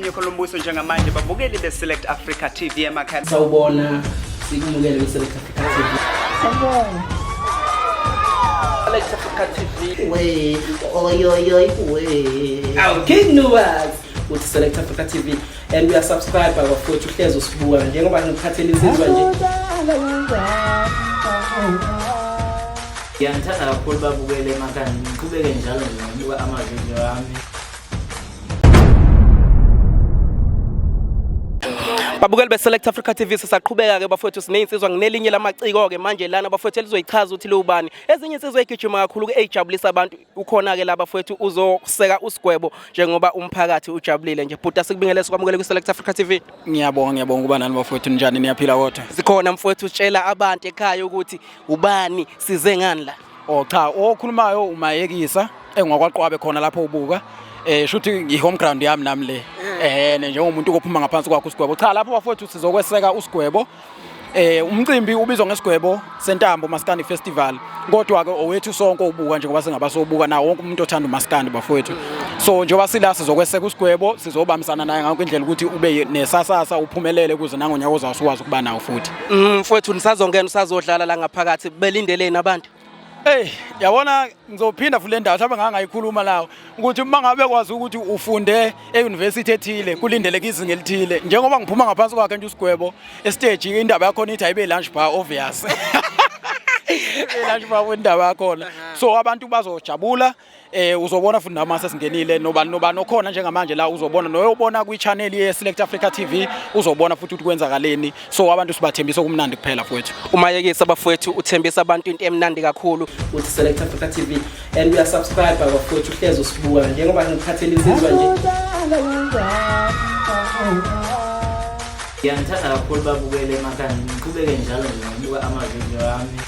iganyuko lombuso njengamanje babukeli beSelect Africa TV emakhaya. Sawubona sikumukele beSelect Africa TV. Sawubona. Select Africa TV. We we. Our King Noma uthi Select Africa TV and we are subscribed by bafowethu uhlezi usibuka njengoba ngiphathele insizwa nje. Ngiyangithanda kakhulu babukele emakhaya ngiqhubeke njalo ngibuka amavideo ami. Babukeli beSelect Africa TV sisaqhubeka ke bafowethu sinezinsizwa nginelinye lamaciko ke manje lana bafowethu lizoyichaza ukuthi lubani. Ezinye insizwa egijima kakhulu ke ejabulisa abantu ukhona ke la bafowethu uzoseka uSgwebo njengoba umphakathi ujabulile nje. Bhuta sikubingelele sokwamukela kwiSelect Africa TV. Ngiyabonga kuba nani bafowethu njani niyaphila kodwa. Sikhona mfowethu utshela abantu ekhaya ukuthi ubani size ngani la. Cha okhulumayo uMayekisa engakwaqwabe khona lapho ubuka. Shuthi ihome ground yami nami le. Njengomuntu ophuma ngaphansi kwakhe uSgwebo. Cha lapho bafowethu sizokweseka uSgwebo. Umcimbi ubizwa ngeSgwebo Sentambo Maskandi Festival. Kodwa ke owethu sonke ubuka njengoba singabasobuka nawo wonke umuntu othanda uMaskandi bafowethu. So njengoba sila sizokweseka uSgwebo sizobambisana naye ngakho indlela ukuthi ube nesasasa uphumelele kuze nangonyaka uzawukwazi ukuba nawo futhi. Mfowethu nisazongena usazodlala la ngaphakathi belindeleni abantu. Yabona ngizophinda futhi le ndawo mhlawumbe ngangayikhuluma lawo ukuthi uma ngabe kwazi ukuthi ufunde euniversity ethile kulindeleke izinga elithile njengoba ngiphuma ngaphansi kwakhe nje uSgwebo estage indaba yakho nithi ayibe lunch bar obvious. Lunch bar wendaba yakho so abantu bazojabula uzobona futhi nama sesingenile nobani okhona njengamanje la uzobona noyobona kwi channel ye Select Africa TV uzobona futhi ukuthi kwenzakaleni so abantu sibathembisa okumnandi kuphela futhi. uMayekisa bafowethu uthembisa abantu into emnandi kakhulu uthi Select Africa TV and we are subscribed by bafowethu uhlezi usibuka njengoba ngiphathele insizwa nje. Ngiyangithanda kakhulu babukele emakhaya ngiqhubeke njalo ngibuka amavideo ami.